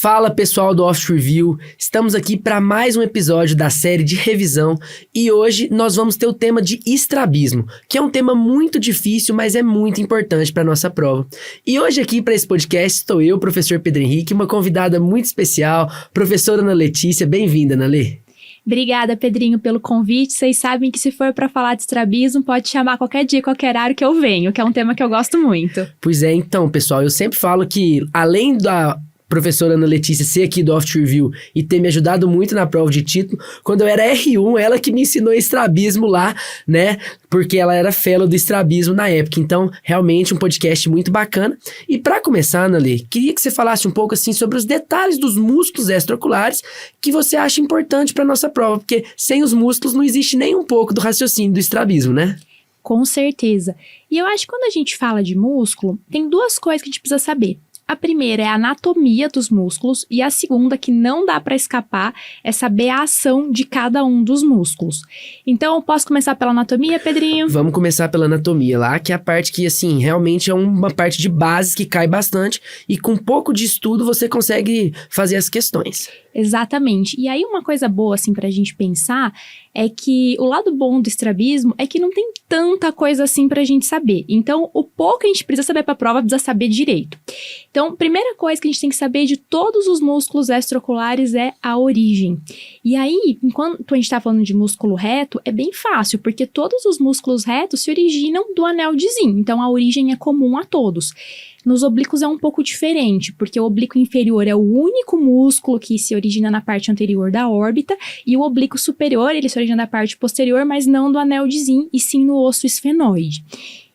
Fala pessoal do Office Review, estamos aqui para mais um episódio da série de revisão e hoje nós vamos ter o tema de estrabismo, que é um tema muito difícil, mas é muito importante para nossa prova. E hoje aqui para esse podcast estou eu, professor Pedro Henrique, uma convidada muito especial, professora Ana Letícia. Bem-vinda, Ana Lê. Obrigada, Pedrinho, pelo convite. Vocês sabem que se for para falar de estrabismo, pode chamar qualquer dia, qualquer horário que eu venho, que é um tema que eu gosto muito. Pois é, então, pessoal, eu sempre falo que além da professora Ana Letícia ser aqui do Office Review e ter me ajudado muito na prova de título, quando eu era R1, ela que me ensinou estrabismo lá, né? Porque ela era fellow do estrabismo na época. Então, realmente um podcast muito bacana. E para começar, Ana Lê, queria que você falasse um pouco assim sobre os detalhes dos músculos extraoculares que você acha importante para nossa prova, porque sem os músculos não existe nem um pouco do raciocínio do estrabismo, né? Com certeza. E eu acho que quando a gente fala de músculo, tem duas coisas que a gente precisa saber. A primeira é a anatomia dos músculos e a segunda, que não dá para escapar, é saber a ação de cada um dos músculos. Então, eu posso começar pela anatomia, Pedrinho? Vamos começar pela anatomia lá, que é a parte que, assim, realmente é uma parte de bases que cai bastante e com pouco de estudo você consegue fazer as questões. Exatamente. E aí uma coisa boa, assim, pra gente pensar é que o lado bom do estrabismo é que não tem tanta coisa assim pra gente saber. Então, o pouco que a gente precisa saber pra prova, precisa saber direito. Então, primeira coisa que a gente tem que saber de todos os músculos extraoculares é a origem. E aí, enquanto a gente tá falando de músculo reto, é bem fácil, porque todos os músculos retos se originam do anel de Zinn. Então, a origem é comum a todos. Nos oblíquos é um pouco diferente, porque o oblíquo inferior é o único músculo que se origina na parte anterior da órbita, e o oblíquo superior, ele se origina da parte posterior, mas não do anel de Zinn, e sim no osso esfenoide.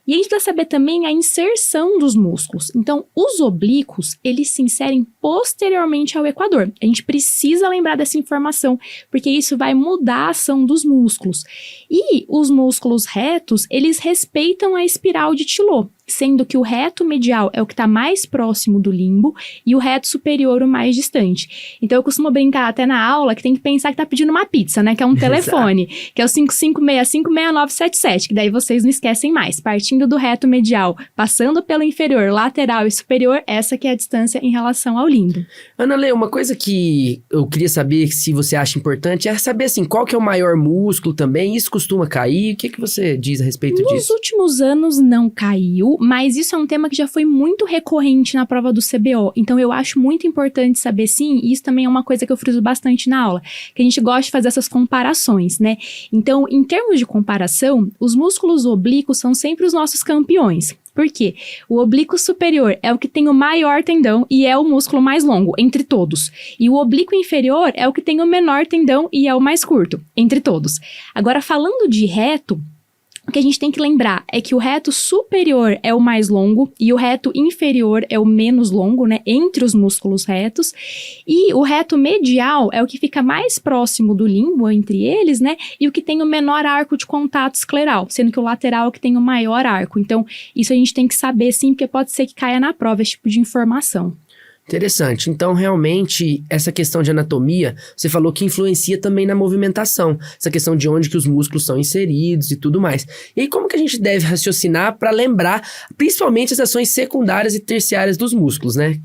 E a gente precisa saber também a inserção dos músculos. Então, os oblíquos, eles se inserem posteriormente ao equador. A gente precisa lembrar dessa informação, porque isso vai mudar a ação dos músculos. E os músculos retos, eles respeitam a espiral de Tillot, sendo que o reto medial é o que está mais próximo do limbo e o reto superior o mais distante. Então, eu costumo brincar até na aula que tem que pensar que tá pedindo uma pizza, né? Que é um telefone, que é o 55656977, que daí vocês não esquecem mais. Partindo do reto medial, passando pelo inferior, lateral e superior, essa que é a distância em relação ao limbo. Ana Lê, uma coisa que eu queria saber, se você acha importante, é saber assim, qual que é o maior músculo também, isso costuma cair? O que você diz a respeito disso? Nos últimos anos não caiu, mas isso é um tema que já foi muito recorrente na prova do CBO, então eu acho muito importante saber sim, e isso também é uma coisa que eu friso bastante na aula, que a gente gosta de fazer essas comparações, né? Então, em termos de comparação, os músculos oblíquos são sempre os nossos campeões. Por quê? O oblíquo superior é o que tem o maior tendão e é o músculo mais longo, entre todos. E o oblíquo inferior é o que tem o menor tendão e é o mais curto, entre todos. Agora, falando de reto, o que a gente tem que lembrar é que o reto superior é o mais longo e o reto inferior é o menos longo, né, entre os músculos retos. E o reto medial é o que fica mais próximo do limbo entre eles, né, e o que tem o menor arco de contato escleral, sendo que o lateral é o que tem o maior arco. Então, isso a gente tem que saber sim, porque pode ser que caia na prova esse tipo de informação. Interessante. Então, realmente, essa questão de anatomia, você falou que influencia também na movimentação. Essa questão de onde que os músculos são inseridos e tudo mais. E aí, como que a gente deve raciocinar para lembrar, principalmente as ações secundárias e terciárias dos músculos, né?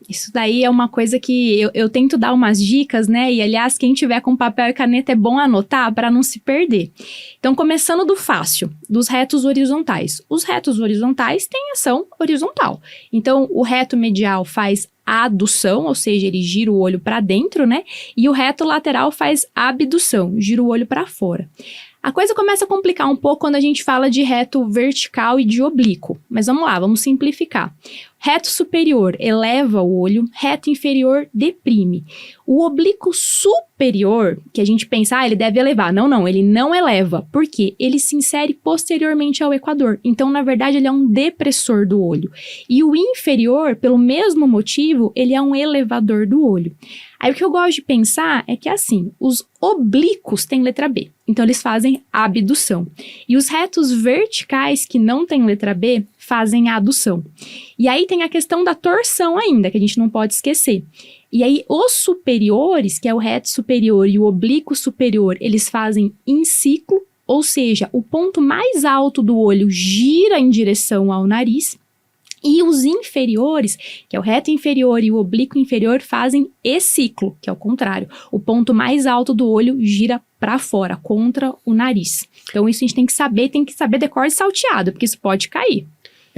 Isso daí é uma coisa que eu tento dar umas dicas, né? E, aliás, quem tiver com papel e caneta é bom anotar para não se perder. Então, começando do fácil, dos retos horizontais. Os retos horizontais têm ação horizontal. Então, o reto medial faz adução, ou seja, ele gira o olho para dentro, né? E o reto lateral faz abdução, gira o olho para fora. A coisa começa a complicar um pouco quando a gente fala de reto vertical e de oblíquo. Mas vamos lá, vamos simplificar. Reto superior eleva o olho, reto inferior deprime. O oblíquo superior, que a gente pensa, ele deve elevar. Não, ele não eleva. Por quê? Ele se insere posteriormente ao equador. Então, na verdade, ele é um depressor do olho. E o inferior, pelo mesmo motivo, ele é um elevador do olho. Aí, o que eu gosto de pensar é que, assim, os oblíquos têm letra B. Então, eles fazem abdução. E os retos verticais, que não têm letra B, fazem a adução. E aí tem a questão da torção ainda, que a gente não pode esquecer. E aí os superiores, que é o reto superior e o oblíquo superior, eles fazem em ciclo, ou seja, o ponto mais alto do olho gira em direção ao nariz. E os inferiores, que é o reto inferior e o oblíquo inferior, fazem eciclo, que é o contrário. O ponto mais alto do olho gira para fora, contra o nariz. Então isso a gente tem que saber decor e salteado, porque isso pode cair.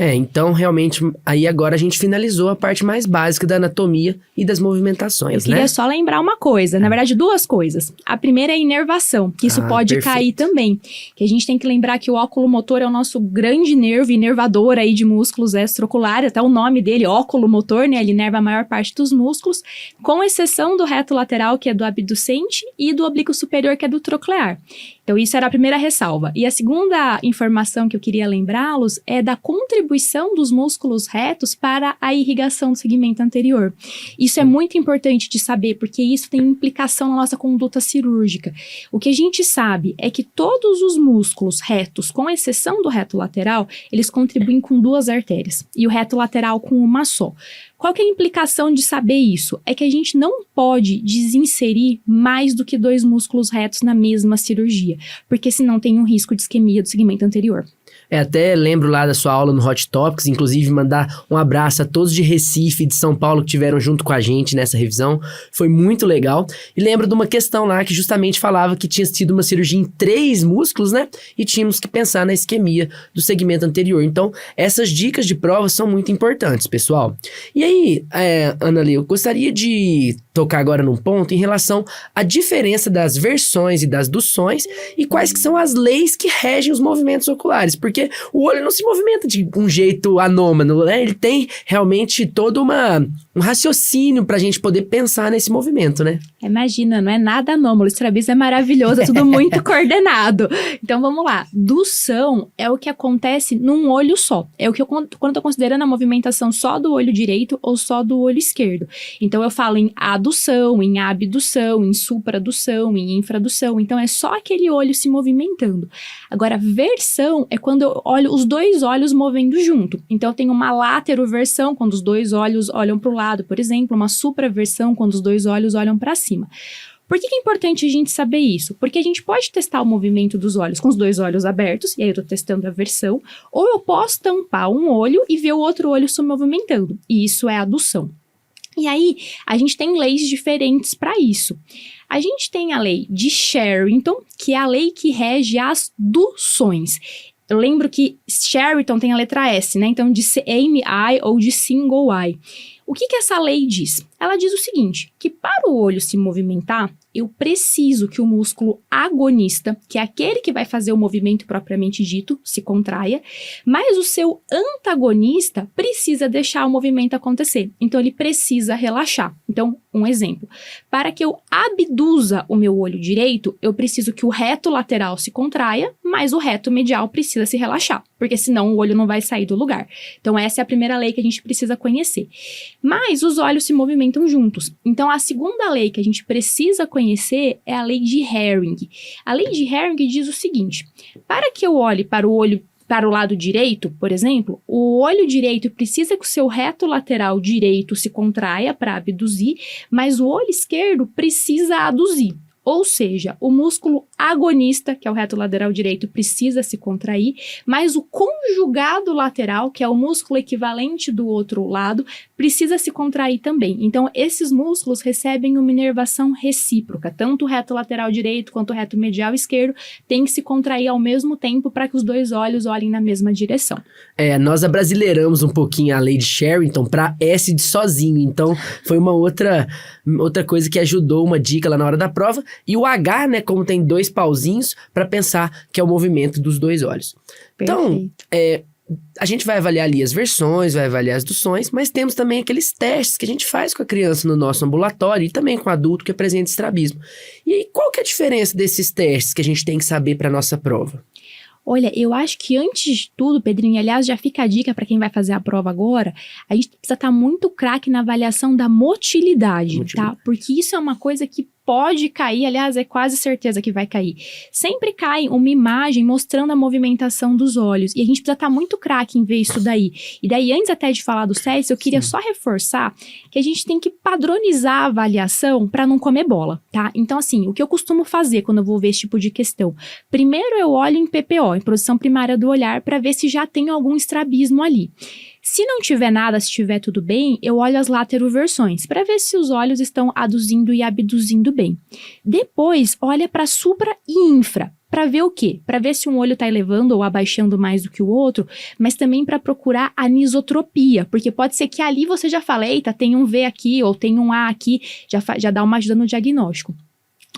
Então realmente, aí agora a gente finalizou a parte mais básica da anatomia e das movimentações, Eu queria só lembrar uma coisa, na verdade 2 coisas. A primeira é a inervação, que isso pode perfeito. cair também. Que a gente tem que lembrar que o óculo motor é o nosso grande nervo inervador aí de músculos extraoculares, até o nome dele, óculo motor, né? Ele inerva a maior parte dos músculos, com exceção do reto lateral, que é do abducente, e do oblíquo superior, que é do troclear. Então isso era a primeira ressalva. E a segunda informação que eu queria lembrá-los é da contribuição dos músculos retos para a irrigação do segmento anterior. Isso é muito importante de saber, porque isso tem implicação na nossa conduta cirúrgica. O que a gente sabe é que todos os músculos retos, com exceção do reto lateral, eles contribuem com 2 artérias, e o reto lateral com uma só. Qual que é a implicação de saber isso? É que a gente não pode desinserir mais do que 2 músculos retos na mesma cirurgia, porque senão tem um risco de isquemia do segmento anterior. Até lembro lá da sua aula no Hot Topics, inclusive mandar um abraço a todos de Recife e de São Paulo que estiveram junto com a gente nessa revisão. Foi muito legal. E lembro de uma questão lá que justamente falava que tinha sido uma cirurgia em 3 músculos, né? E tínhamos que pensar na isquemia do segmento anterior. Então, essas dicas de prova são muito importantes, pessoal. E aí, Ana-Lê, eu gostaria de tocar agora num ponto em relação à diferença das versões e das duções e quais que são as leis que regem os movimentos oculares, porque o olho não se movimenta de um jeito anômalo, né? Ele tem realmente todo um raciocínio pra gente poder pensar nesse movimento, né? Imagina, não é nada anômalo, o estrabismo é maravilhoso, é tudo muito coordenado. Então vamos lá, dução é o que acontece num olho só, é o que quando eu tô considerando a movimentação só do olho direito ou só do olho esquerdo. Então eu falo em adução, em abdução, em supradução, em infradução, então é só aquele olho se movimentando. Agora, versão é quando eu olho os 2 olhos movendo junto. Então eu tenho uma lateroversão, quando os 2 olhos olham para o lado, por exemplo, uma supraversão, quando os 2 olhos olham para cima. Por que é importante a gente saber isso? Porque a gente pode testar o movimento dos olhos com os 2 olhos abertos, e aí eu tô testando a versão, ou eu posso tampar um olho e ver o outro olho se movimentando, e isso é adução. E aí, a gente tem leis diferentes para isso. A gente tem a lei de Sherrington, que é a lei que rege as duções. Eu lembro que Sherrington tem a letra S, né? Então, de same eye ou de single eye. O que essa lei diz? Ela diz o seguinte, que para o olho se movimentar, eu preciso que o músculo agonista, que é aquele que vai fazer o movimento propriamente dito, se contraia, mas o seu antagonista precisa deixar o movimento acontecer. Então, ele precisa relaxar. Então, um exemplo. Para que eu abduza o meu olho direito, eu preciso que o reto lateral se contraia, mas o reto medial precisa se relaxar, porque senão o olho não vai sair do lugar. Então, essa é a primeira lei que a gente precisa conhecer. Mas os olhos se movimentam juntos. Então, a segunda lei que a gente precisa conhecer é a lei de Herring. A lei de Herring diz o seguinte: para que eu olhe para o lado direito, por exemplo, o olho direito precisa que o seu reto lateral direito se contraia para abduzir, mas o olho esquerdo precisa aduzir. Ou seja, o músculo agonista, que é o reto lateral direito, precisa se contrair, mas o conjugado lateral, que é o músculo equivalente do outro lado, precisa se contrair também. Então, esses músculos recebem uma inervação recíproca. Tanto o reto lateral direito quanto o reto medial esquerdo tem que se contrair ao mesmo tempo para que os 2 olhos olhem na mesma direção. Nós abrasileiramos um pouquinho a lei de Sherrington para S de sozinho. Então, foi uma outra coisa que ajudou, uma dica lá na hora da prova. E o H, né, como tem 2 pauzinhos, para pensar que é o movimento dos 2 olhos. Perfeito. Então, a gente vai avaliar ali as versões, vai avaliar as duções, mas temos também aqueles testes que a gente faz com a criança no nosso ambulatório e também com o adulto que apresenta estrabismo. E aí, qual que é a diferença desses testes que a gente tem que saber para nossa prova? Olha, eu acho que antes de tudo, Pedrinho, aliás, já fica a dica para quem vai fazer a prova agora, a gente precisa estar muito craque na avaliação da motilidade, tá? Porque isso é uma coisa que pode cair, aliás, é quase certeza que vai cair. Sempre cai uma imagem mostrando a movimentação dos olhos, e a gente precisa estar muito craque em ver isso daí. E daí, antes até de falar dos testes, eu queria só reforçar que a gente tem que padronizar a avaliação para não comer bola, tá? Então, assim, o que eu costumo fazer quando eu vou ver esse tipo de questão? Primeiro eu olho em PPO, em posição primária do olhar, para ver se já tem algum estrabismo ali. Se não tiver nada, se tiver tudo bem, eu olho as lateroversões para ver se os olhos estão aduzindo e abduzindo bem. Depois, olha para supra e infra. Para ver o quê? Para ver se um olho está elevando ou abaixando mais do que o outro, mas também para procurar anisotropia, porque pode ser que ali você já fala, eita, tem um V aqui ou tem um A aqui, já dá uma ajuda no diagnóstico.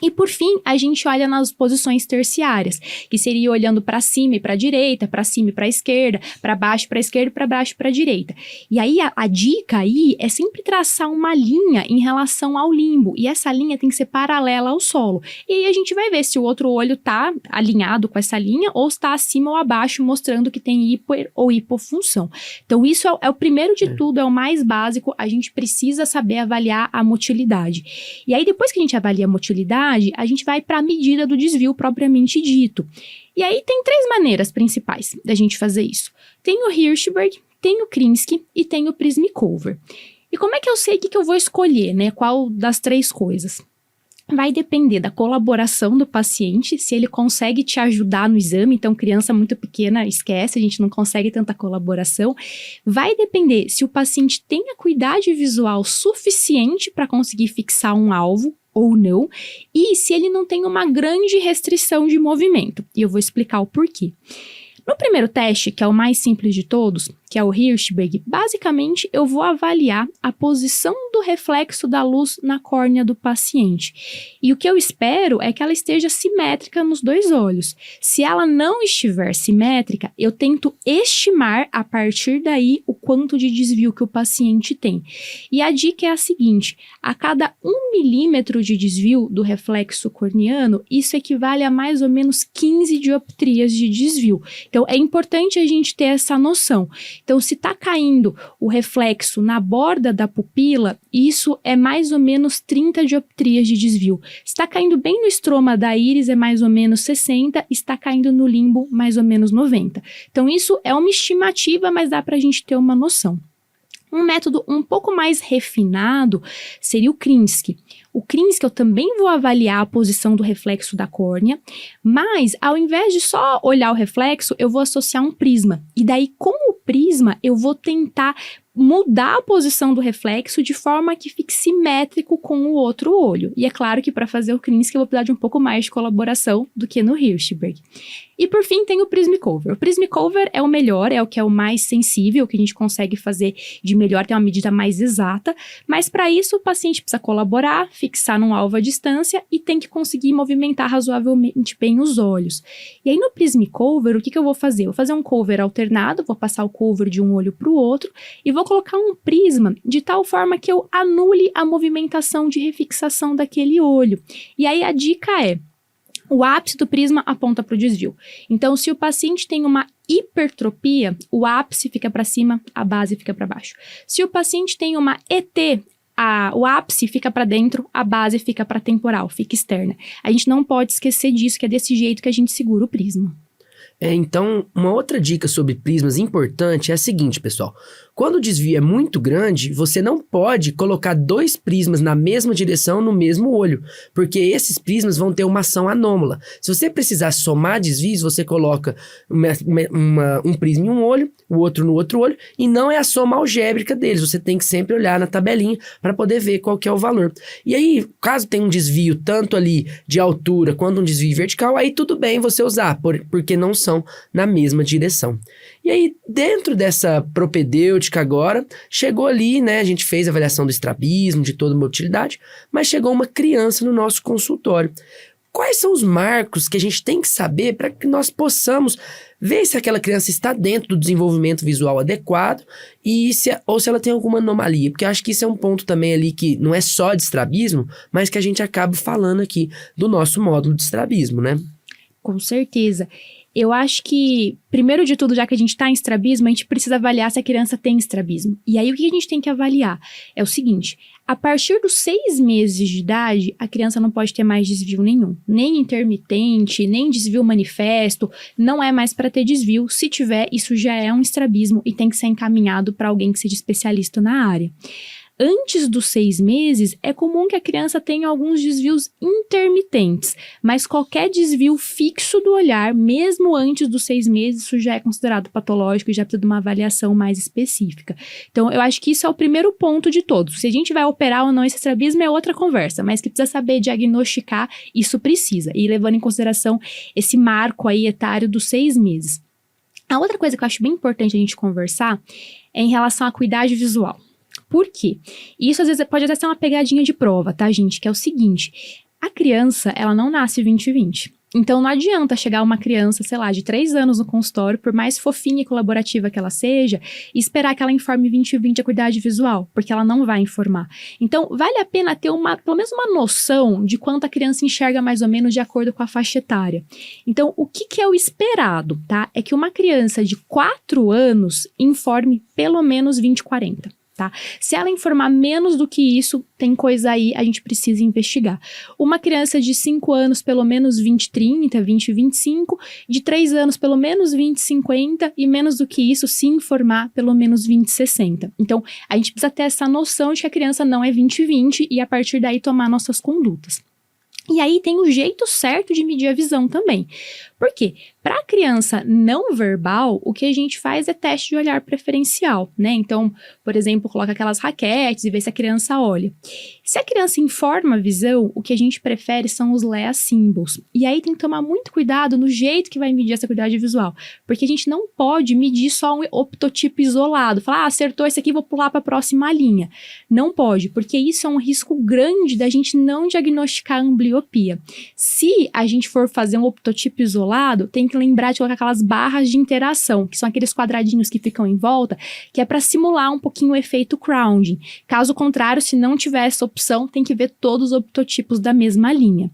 E por fim, a gente olha nas posições terciárias, que seria olhando para cima e para a direita, para cima e para a esquerda, para baixo para a esquerda e para baixo para a direita. E aí a dica aí é sempre traçar uma linha em relação ao limbo, e essa linha tem que ser paralela ao solo. E aí a gente vai ver se o outro olho está alinhado com essa linha ou está acima ou abaixo, mostrando que tem hiper ou hipofunção. Então isso é o primeiro de tudo, é o mais básico, a gente precisa saber avaliar a motilidade. E aí depois que a gente avalia a motilidade, a gente vai para a medida do desvio propriamente dito. E aí tem 3 maneiras principais da gente fazer isso. Tem o Hirschberg, tem o Krinsky e tem o Prismikover. E como é que eu sei o que eu vou escolher, né? Qual das 3 coisas? Vai depender da colaboração do paciente, se ele consegue te ajudar no exame. Então, criança muito pequena, esquece, a gente não consegue tanta colaboração. Vai depender se o paciente tem acuidade visual suficiente para conseguir fixar um alvo ou não, e se ele não tem uma grande restrição de movimento. E eu vou explicar o porquê. No primeiro teste, que é o mais simples de todos, que é o Hirschberg, basicamente eu vou avaliar a posição do reflexo da luz na córnea do paciente. E o que eu espero é que ela esteja simétrica nos 2 olhos. Se ela não estiver simétrica, eu tento estimar a partir daí o quanto de desvio que o paciente tem. E a dica é a seguinte: a cada 1 milímetro de desvio do reflexo corneano, isso equivale a mais ou menos 15 dioptrias de desvio. Então, é importante a gente ter essa noção. Então, se está caindo o reflexo na borda da pupila, isso é mais ou menos 30 dioptrias de desvio. Se está caindo bem no estroma da íris, é mais ou menos 60, está caindo no limbo, mais ou menos 90. Então, isso é uma estimativa, mas dá para a gente ter uma noção. Um método um pouco mais refinado seria o Krinsky. O Krinsky eu também vou avaliar a posição do reflexo da córnea, mas ao invés de só olhar o reflexo, eu vou associar um prisma. E daí, com o prisma, eu vou tentar mudar a posição do reflexo de forma que fique simétrico com o outro olho. E é claro que para fazer o Krinsky eu vou precisar de um pouco mais de colaboração do que no Hirschberg. E por fim tem o Prismikover. O Prismikover é o melhor, é o que é o mais sensível, que a gente consegue fazer de melhor, tem uma medida mais exata, mas para isso o paciente precisa colaborar, fixar num alvo à distância e tem que conseguir movimentar razoavelmente bem os olhos. E aí no Prismikover, o que eu vou fazer? Eu vou fazer um cover alternado, vou passar o cover de um olho para o outro e vou colocar um prisma de tal forma que eu anule a movimentação de refixação daquele olho. E aí a dica é: o ápice do prisma aponta para o desvio. Então, se o paciente tem uma hipertropia, o ápice fica para cima, a base fica para baixo. Se o paciente tem uma ET, o ápice fica para dentro, a base fica para temporal, fica externa. A gente não pode esquecer disso, que é desse jeito que a gente segura o prisma. Então, uma outra dica sobre prismas importante é a seguinte, pessoal. Quando o desvio é muito grande, você não pode colocar 2 prismas na mesma direção no mesmo olho, porque esses prismas vão ter uma ação anômala. Se você precisar somar desvios, você coloca um prisma em um olho, o outro no outro olho, e não é a soma algébrica deles. Você tem que sempre olhar na tabelinha para poder ver qual que é o valor. E aí, caso tenha um desvio tanto ali de altura quanto um desvio vertical, aí tudo bem você usar, porque não são na mesma direção. E aí, dentro dessa propedêutica agora, chegou ali, né, a gente fez a avaliação do estrabismo, de toda a motilidade, mas chegou uma criança no nosso consultório. Quais são os marcos que a gente tem que saber para que nós possamos ver se aquela criança está dentro do desenvolvimento visual adequado ou se ela tem alguma anomalia? Porque eu acho que isso é um ponto também ali que não é só de estrabismo, mas que a gente acaba falando aqui do nosso módulo de estrabismo, né? Com certeza. Eu acho que, primeiro de tudo, já que a gente está em estrabismo, a gente precisa avaliar se a criança tem estrabismo. E aí, o que a gente tem que avaliar? É o seguinte: a partir dos 6 meses de idade, a criança não pode ter mais desvio nenhum. Nem intermitente, nem desvio manifesto, não é mais para ter desvio. Se tiver, isso já é um estrabismo e tem que ser encaminhado para alguém que seja especialista na área. Antes dos 6 meses, é comum que a criança tenha alguns desvios intermitentes, mas qualquer desvio fixo do olhar, mesmo antes dos 6 meses, isso já é considerado patológico e já precisa de uma avaliação mais específica. Então, eu acho que isso é o primeiro ponto de todos. Se a gente vai operar ou não esse estrabismo é outra conversa, mas que precisa saber diagnosticar, isso precisa, e levando em consideração esse marco aí etário dos 6 meses. A outra coisa que eu acho bem importante a gente conversar é em relação à acuidade visual. Por quê? Isso às vezes pode até ser uma pegadinha de prova, tá, gente? Que é o seguinte, a criança, ela não nasce 20/20. Então não adianta chegar uma criança, sei lá, de 3 anos no consultório, por mais fofinha e colaborativa que ela seja, e esperar que ela informe 20/20 a acuidade visual, porque ela não vai informar. Então vale a pena ter pelo menos uma noção de quanto a criança enxerga mais ou menos de acordo com a faixa etária. Então o que é o esperado, tá? É que uma criança de 4 anos informe pelo menos 20/40. Tá? Se ela informar menos do que isso, tem coisa aí, a gente precisa investigar. Uma criança de 5 anos, pelo menos 20/30, 20/25, de 3 anos, pelo menos 20/50, e menos do que isso, se informar, pelo menos 20/60. Então, a gente precisa ter essa noção de que a criança não é 20/20 e, a partir daí, tomar nossas condutas. E aí tem o jeito certo de medir a visão também. Por quê? Para a criança não verbal, o que a gente faz é teste de olhar preferencial, né? Então, por exemplo, coloca aquelas raquetes e vê se a criança olha. Se a criança informa a visão, o que a gente prefere são os Lea Symbols. E aí tem que tomar muito cuidado no jeito que vai medir essa acuidade visual, porque a gente não pode medir só um optotipo isolado, falar, acertou esse aqui, vou pular para a próxima linha. Não pode, porque isso é um risco grande da gente não diagnosticar a ambliopia. Se a gente for fazer um optotipo isolado, tem que lembrar de colocar aquelas barras de interação, que são aqueles quadradinhos que ficam em volta, que é para simular um pouquinho o efeito crowding. Caso contrário, se não tiver essa opção, tem que ver todos os optotipos da mesma linha.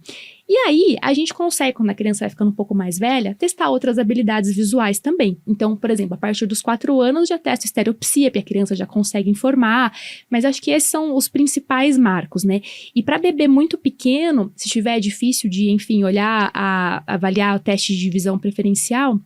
E aí, a gente consegue, quando a criança vai ficando um pouco mais velha, testar outras habilidades visuais também. Então, por exemplo, a partir dos 4 anos já testa estereopsia, porque a criança já consegue informar, mas acho que esses são os principais marcos, né? E para bebê muito pequeno, se tiver difícil de, enfim, avaliar o teste de visão preferencial,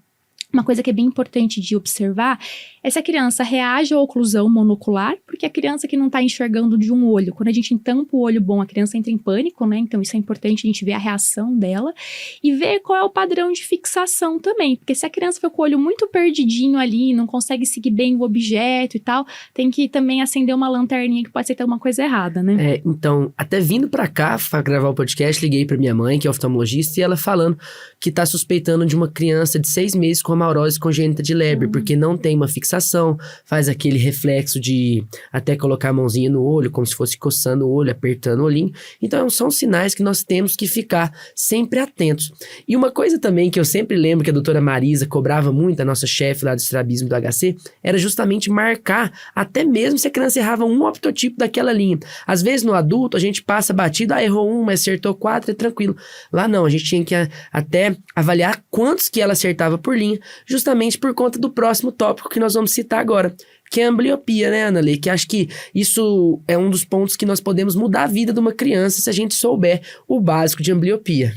uma coisa que é bem importante de observar é se a criança reage à oclusão monocular, porque a criança que não está enxergando de um olho, quando a gente tampa o olho bom, a criança entra em pânico, né? Então isso é importante a gente ver a reação dela e ver qual é o padrão de fixação também, porque se a criança fica com o olho muito perdidinho ali, não consegue seguir bem o objeto e tal, tem que também acender uma lanterninha que pode ser que tenha alguma coisa errada, né? Então, até vindo pra cá pra gravar o podcast, liguei pra minha mãe, que é oftalmologista, e ela falando que tá suspeitando de uma criança de 6 meses com amaurose congênita de Leber, porque não tem uma fixação, faz aquele reflexo de até colocar a mãozinha no olho, como se fosse coçando o olho, apertando o olhinho. Então, são sinais que nós temos que ficar sempre atentos. E uma coisa também que eu sempre lembro que a doutora Marisa cobrava muito, a nossa chefe lá do estrabismo do HC, era justamente marcar, até mesmo se a criança errava um optotipo daquela linha. Às vezes, no adulto, a gente passa batido, errou um, mas acertou 4, é tranquilo. Lá não, a gente tinha que até avaliar quantos que ela acertava por linha, justamente por conta do próximo tópico que nós vamos citar agora, que é a ambliopia, né, Ana-Lê? Que acho que isso é um dos pontos que nós podemos mudar a vida de uma criança se a gente souber o básico de ambliopia.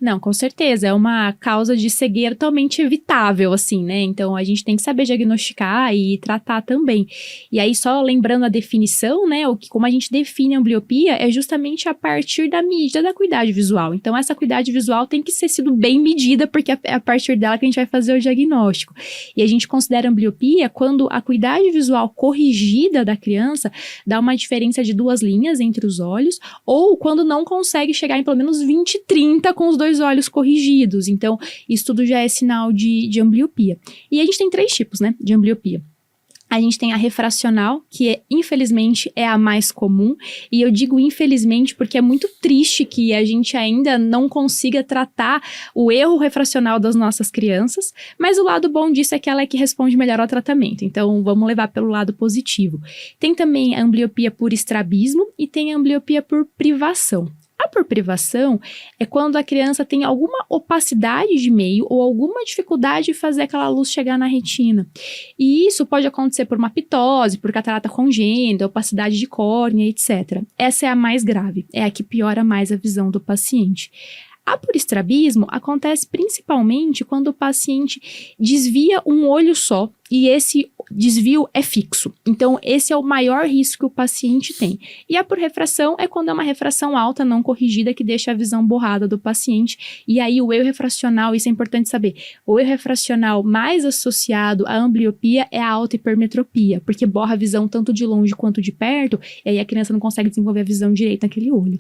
Não, com certeza, é uma causa de cegueira totalmente evitável, assim, né? Então, a gente tem que saber diagnosticar e tratar também. E aí, só lembrando a definição, né? Como a gente define a ambliopia é justamente a partir da medida da acuidade visual. Então, essa acuidade visual tem que ser sido bem medida, porque é a partir dela que a gente vai fazer o diagnóstico. E a gente considera a ambliopia quando a acuidade visual corrigida da criança dá uma diferença de 2 linhas entre os olhos, ou quando não consegue chegar em pelo menos 20/30 com os 2 olhos corrigidos. Então, isso tudo já é sinal de ambliopia. E a gente tem 3 tipos, né, de ambliopia. A gente tem a refracional, que infelizmente é a mais comum, e eu digo infelizmente porque é muito triste que a gente ainda não consiga tratar o erro refracional das nossas crianças, mas o lado bom disso é que ela é que responde melhor ao tratamento, então vamos levar pelo lado positivo. Tem também a ambliopia por estrabismo e tem a ambliopia por privação. A por privação é quando a criança tem alguma opacidade de meio ou alguma dificuldade de fazer aquela luz chegar na retina. E isso pode acontecer por uma ptose, por catarata congênita, opacidade de córnea, etc. Essa é a mais grave, é a que piora mais a visão do paciente. A purestrabismo acontece principalmente quando o paciente desvia um olho só e esse desvio é fixo. Então, esse é o maior risco que o paciente tem. E a purrefração é quando é uma refração alta, não corrigida, que deixa a visão borrada do paciente. E aí, o erro refracional, isso é importante saber, o erro refracional mais associado à ambliopia é a alta hipermetropia, porque borra a visão tanto de longe quanto de perto, e aí a criança não consegue desenvolver a visão direita naquele olho.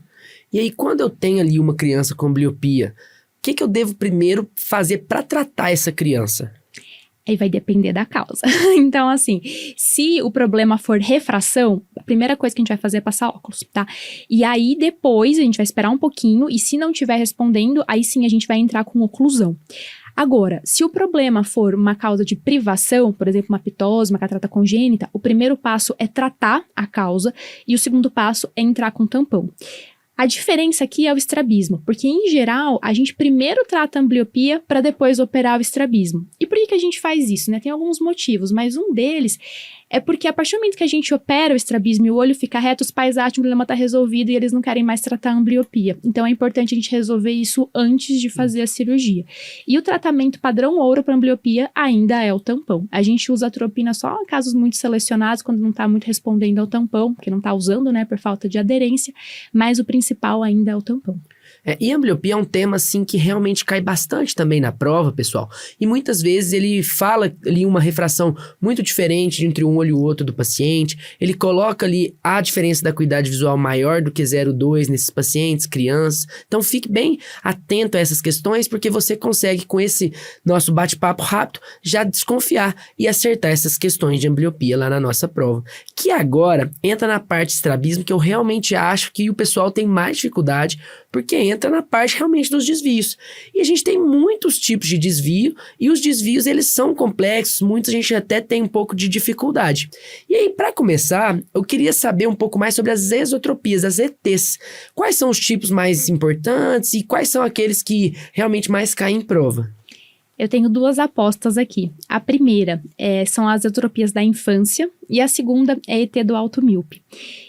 E aí, quando eu tenho ali uma criança com ambliopia, o que eu devo primeiro fazer para tratar essa criança? Aí vai depender da causa. Então, assim, se o problema for refração, a primeira coisa que a gente vai fazer é passar óculos, tá? E aí, depois, a gente vai esperar um pouquinho, e se não estiver respondendo, aí sim a gente vai entrar com oclusão. Agora, se o problema for uma causa de privação, por exemplo, uma ptose, uma catarata congênita, o primeiro passo é tratar a causa, e o segundo passo é entrar com tampão. A diferença aqui é o estrabismo, porque em geral a gente primeiro trata a ambliopia para depois operar o estrabismo. E por que a gente faz isso, né? Tem alguns motivos, mas um deles é porque a partir do momento que a gente opera o estrabismo e o olho fica reto, os pais acham que o problema está resolvido e eles não querem mais tratar a ambliopia. Então é importante a gente resolver isso antes de fazer a cirurgia. E o tratamento padrão ouro para ambliopia ainda é o tampão. A gente usa a atropina só em casos muito selecionados, quando não está muito respondendo ao tampão, porque não está usando, né, por falta de aderência, mas o principal ainda é o tampão. E a ambliopia é um tema, assim, que realmente cai bastante também na prova, pessoal. E muitas vezes ele fala ali uma refração muito diferente entre um olho e o outro do paciente. Ele coloca ali a diferença da acuidade visual maior do que 0,2 nesses pacientes, crianças. Então fique bem atento a essas questões, porque você consegue, com esse nosso bate-papo rápido, já desconfiar e acertar essas questões de ambliopia lá na nossa prova. Que agora entra na parte de estrabismo, que eu realmente acho que o pessoal tem mais dificuldade, porque entra na parte realmente dos desvios. E a gente tem muitos tipos de desvio, e os desvios eles são complexos, muitos a gente até tem um pouco de dificuldade. E aí, para começar, eu queria saber um pouco mais sobre as exotropias, as ETs. Quais são os tipos mais importantes e quais são aqueles que realmente mais caem em prova? Eu tenho duas apostas aqui. A primeira são as exotropias da infância e a segunda é ET do alto míope.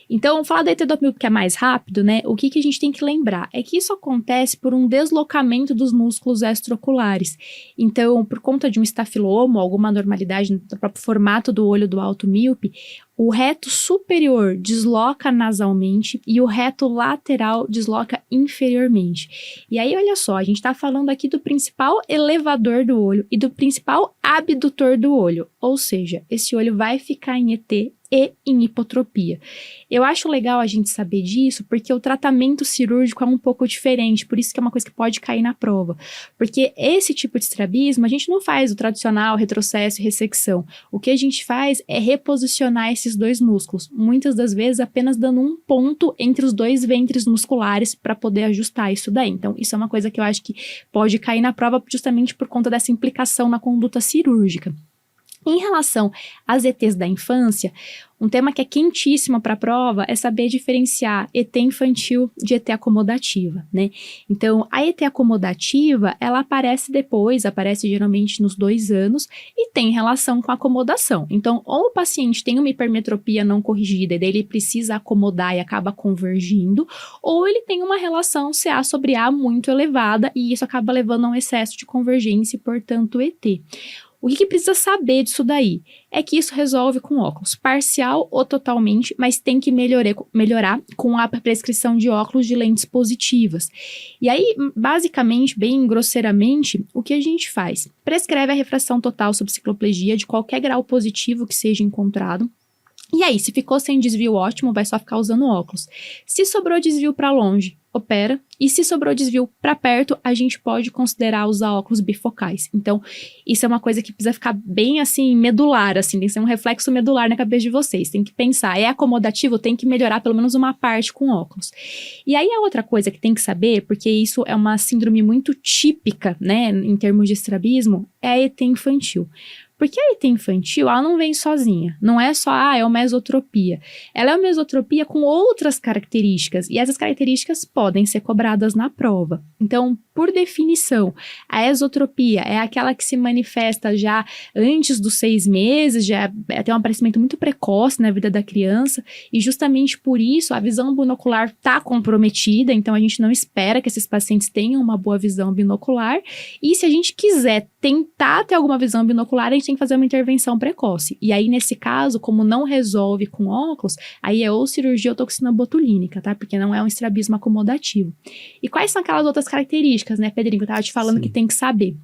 Então, vamos falar do ET do alto míope que é mais rápido, né? O que a gente tem que lembrar é que isso acontece por um deslocamento dos músculos extraoculares. Então, por conta de um estafiloma, alguma anormalidade no próprio formato do olho do alto míope, o reto superior desloca nasalmente e o reto lateral desloca inferiormente. E aí, olha só, a gente está falando aqui do principal elevador do olho e do principal abdutor do olho. Ou seja, esse olho vai ficar em ET e em hipotropia. Eu acho legal a gente saber disso, porque o tratamento cirúrgico é um pouco diferente, por isso que é uma coisa que pode cair na prova. Porque esse tipo de estrabismo, a gente não faz o tradicional retrocesso e ressecção. O que a gente faz é reposicionar esses dois músculos, muitas das vezes apenas dando um ponto entre os dois ventres musculares para poder ajustar isso daí. Então, isso é uma coisa que eu acho que pode cair na prova justamente por conta dessa implicação na conduta cirúrgica. Em relação às ETs da infância, um tema que é quentíssimo para a prova é saber diferenciar ET infantil de ET acomodativa, né? Então, a ET acomodativa, ela aparece depois, aparece geralmente nos 2 anos e tem relação com a acomodação. Então, ou o paciente tem uma hipermetropia não corrigida e daí ele precisa acomodar e acaba convergindo, ou ele tem uma relação CA sobre A muito elevada e isso acaba levando a um excesso de convergência e, portanto, ET. O que precisa saber disso daí? É que isso resolve com óculos, parcial ou totalmente, mas tem que melhorar com a prescrição de óculos de lentes positivas. E aí, basicamente, bem grosseiramente, o que a gente faz? Prescreve a refração total sob cicloplegia de qualquer grau positivo que seja encontrado. E aí, se ficou sem desvio, ótimo, vai só ficar usando óculos. Se sobrou desvio para longe, opera. E se sobrou desvio para perto, a gente pode considerar usar óculos bifocais. Então, isso é uma coisa que precisa ficar bem, assim, medular, assim, tem que ser um reflexo medular na cabeça de vocês. Tem que pensar, é acomodativo, tem que melhorar pelo menos uma parte com óculos. E aí, a outra coisa que tem que saber, porque isso é uma síndrome muito típica, né, em termos de estrabismo, é a ET infantil. Porque a ET infantil, ela não vem sozinha. Não é só, é uma mesotropia. Ela é uma mesotropia com outras características. E essas características podem ser cobradas na prova. Então, por definição, a esotropia é aquela que se manifesta já antes dos 6 meses, já tem um aparecimento muito precoce na vida da criança. E justamente por isso, a visão binocular está comprometida. Então, a gente não espera que esses pacientes tenham uma boa visão binocular. E se a gente quiser tentar ter alguma visão binocular, a gente tem que fazer uma intervenção precoce. E aí, nesse caso, como não resolve com óculos, aí é ou cirurgia ou toxina botulínica, tá? Porque não é um estrabismo acomodativo. E quais são aquelas outras características, né, Pedrinho, que eu tava te falando que tem que saber?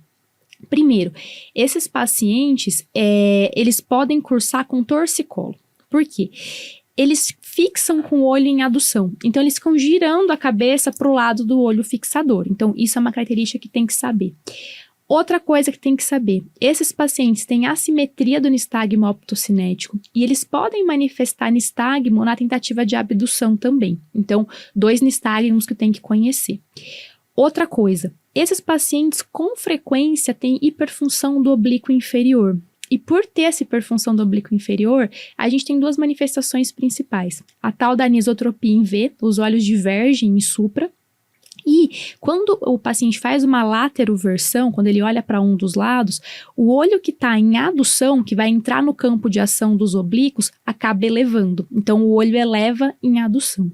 Primeiro, esses pacientes, eles podem cursar com torcicolo. Por quê? Eles fixam com o olho em adução. Então, eles ficam girando a cabeça para o lado do olho fixador. Então, isso é uma característica que tem que saber. Outra coisa que tem que saber, esses pacientes têm assimetria do nistagmo optocinético e eles podem manifestar nistagmo na tentativa de abdução também. Então, 2 nistagmos que tem que conhecer. Outra coisa, esses pacientes com frequência têm hiperfunção do oblíquo inferior. E por ter essa hiperfunção do oblíquo inferior, a gente tem 2 manifestações principais. A tal da anisotropia em V, os olhos divergem em supra. E quando o paciente faz uma lateroversão, quando ele olha para um dos lados, o olho que está em adução, que vai entrar no campo de ação dos oblíquos, acaba elevando. Então, o olho eleva em adução.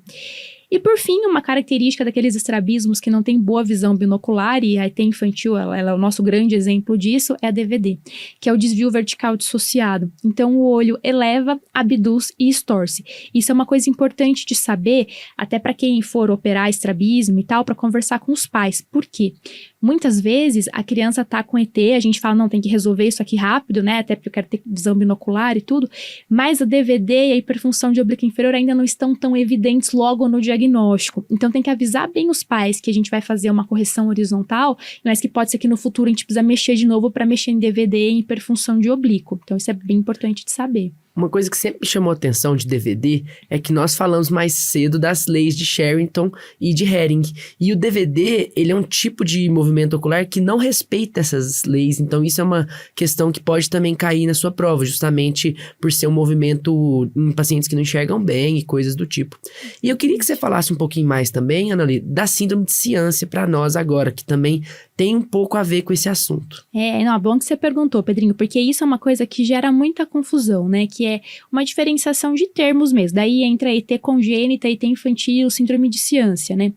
E por fim, uma característica daqueles estrabismos que não tem boa visão binocular, e a ET infantil, ela é o nosso grande exemplo disso, é a DVD, que é o desvio vertical dissociado. Então o olho eleva, abduz e estorce. Isso é uma coisa importante de saber, até para quem for operar estrabismo e tal, para conversar com os pais. Por quê? Muitas vezes a criança tá com ET, a gente fala, não, tem que resolver isso aqui rápido, né? Até porque eu quero ter visão binocular e tudo, mas a DVD e a hiperfunção de oblíquo inferior ainda não estão tão evidentes logo no diagnóstico. Então tem que avisar bem os pais que a gente vai fazer uma correção horizontal, mas que pode ser que no futuro a gente precisa mexer de novo para mexer em DVD e em hiperfunção de oblíquo. Então isso é bem importante de saber. Uma coisa que sempre me chamou a atenção de DVD é que nós falamos mais cedo das leis de Sherrington e de Hering. E o DVD, ele é um tipo de movimento ocular que não respeita essas leis. Então, isso é uma questão que pode também cair na sua prova, justamente por ser um movimento em pacientes que não enxergam bem e coisas do tipo. E eu queria que você falasse um pouquinho mais também, Anali, da síndrome de ciância para nós agora, que também tem um pouco a ver com esse assunto. É bom que você perguntou, Pedrinho, porque isso é uma coisa que gera muita confusão, né? Que é uma diferenciação de termos mesmo. Daí entra ET congênita, ET infantil, síndrome de ciância, né?